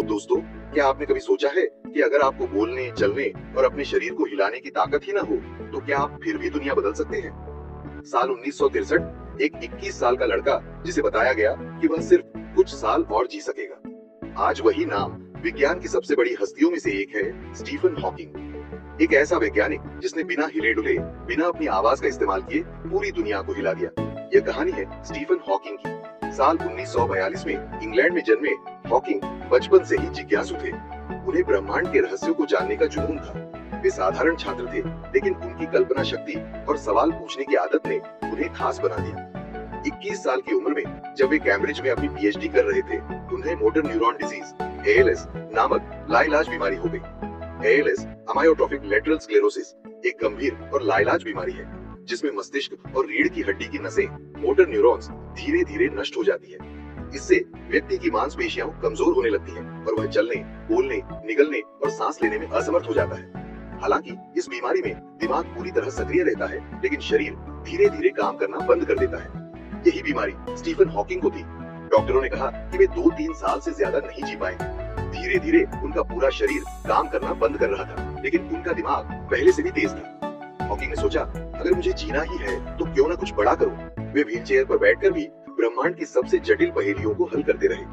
दोस्तों, क्या आपने कभी सोचा है कि अगर आपको बोलने, चलने और अपने शरीर को हिलाने की ताकत ही ना हो, तो क्या आप फिर भी दुनिया बदल सकते हैं? साल 1963 एक 21 साल का लड़का जिसे बताया गया कि वह सिर्फ कुछ साल और जी सकेगा। आज वही नाम विज्ञान की सबसे बड़ी हस्तियों में से एक है, स्टीफन हॉकिंग। एक ऐसा वैज्ञानिक जिसने बिना हिले डुले, बिना अपनी आवाज का इस्तेमाल किए पूरी दुनिया को हिला दिया। यह कहानी है स्टीफन हॉकिंग की। साल 1942 में इंग्लैंड में जन्मे हॉकिंग बचपन से ही जिज्ञासु थे। उन्हें ब्रह्मांड के रहस्यों को जानने का जुनून था। वे साधारण छात्र थे, लेकिन उनकी कल्पना शक्ति और सवाल पूछने की आदत ने उन्हें खास बना दिया। 21 साल की उम्र में जब वे कैम्ब्रिज में अपनी पीएचडी कर रहे थे, उन्हें मोटर न्यूरॉन डिजीज (एएलएस) नामक लाइलाज बीमारी हो गई। एएलएस अमायोट्रोफिक लेटरल स्क्लेरोसिस एक गंभीर और लाइलाज बीमारी है, जिसमें मस्तिष्क और रीढ़ की हड्डी की नसें, मोटर न्यूरॉन्स धीरे धीरे नष्ट हो जाती है। इससे व्यक्ति की मांसपेशियां कमजोर होने लगती हैं और वह चलने, बोलने, निगलने और सांस लेने में असमर्थ हो जाता है। हालांकि इस बीमारी में दिमाग पूरी तरह सक्रिय रहता है, लेकिन शरीर धीरे धीरे काम करना बंद कर देता है। यही बीमारी स्टीफन हॉकिंग को थी। डॉक्टरों ने कहा कि वे 2-3 साल से ज्यादा नहीं जी पाएंगे। धीरे धीरे उनका पूरा शरीर काम करना बंद कर रहा था, लेकिन उनका दिमाग पहले से भी तेज था। हॉकिंग ने सोचा, अगर मुझे जीना ही है तो क्यों ना कुछ बड़ा करूं। वे व्हीलचेयर पर बैठकर भी ब्रह्मांड की सबसे जटिल पहेलियों को हल करते रहे।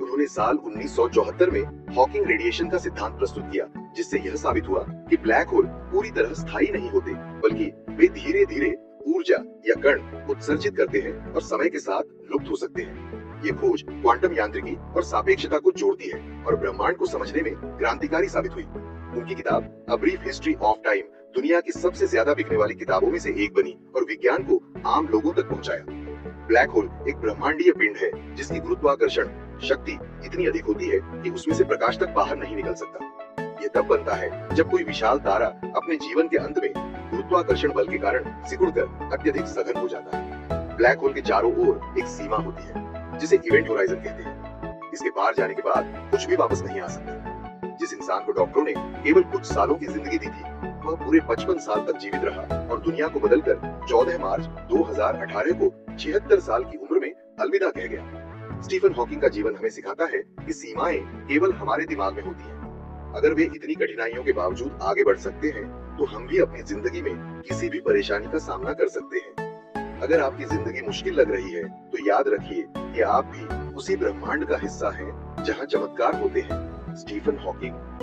उन्होंने साल 1974 में हॉकिंग रेडिएशन का सिद्धांत प्रस्तुत किया, जिससे यह साबित हुआ कि ब्लैक होल पूरी तरह स्थायी नहीं होते, बल्कि वे धीरे धीरे ऊर्जा या कण उत्सर्जित करते हैं और समय के साथ लुप्त हो सकते हैं। ये खोज क्वांटम यांत्रिकी और सापेक्षता को जोड़ती है और ब्रह्मांड को समझने में क्रांतिकारी साबित हुई। उनकी किताब a brief history of time दुनिया की सबसे ज्यादा बिकने वाली किताबों में से एक बनी और विज्ञान को आम लोगों तक पहुंचाया। ब्लैक होल एक ब्रह्मांडीय पिंड है, जिसकी गुरुत्वाकर्षण शक्ति इतनी अधिक होती है कि उसमें से प्रकाश तक बाहर नहीं निकल सकता। ये तब बनता है जब कोई विशाल तारा अपने जीवन के अंत में गुरुत्वाकर्षण बल के कारण सिकुड़कर अत्यधिक सघन हो जाता है। ब्लैक होल के चारों ओर एक सीमा होती है, जिसे इवेंट होराइजन कहते हैं। इसके पार जाने के बाद कुछ भी वापस नहीं आ सकता। जिस इंसान को डॉक्टरों ने केवल कुछ सालों की जिंदगी दी थी, वह पूरे 55 साल तक जीवित रहा और दुनिया को बदलकर 14 मार्च 2018 को 76 साल की उम्र में अलविदा कह गया। स्टीफन हॉकिंग का जीवन हमें सिखाता है कि सीमाएं केवल हमारे दिमाग में होती हैं। अगर वे इतनी कठिनाइयों के बावजूद आगे बढ़ सकते हैं, तो हम भी अपनी जिंदगी में किसी भी परेशानी का सामना कर सकते हैं। अगर आपकी जिंदगी मुश्किल लग रही है, तो याद रखिए कि आप भी उसी ब्रह्मांड का हिस्सा हैं, जहां चमत्कार होते हैं। Stephen Hawking.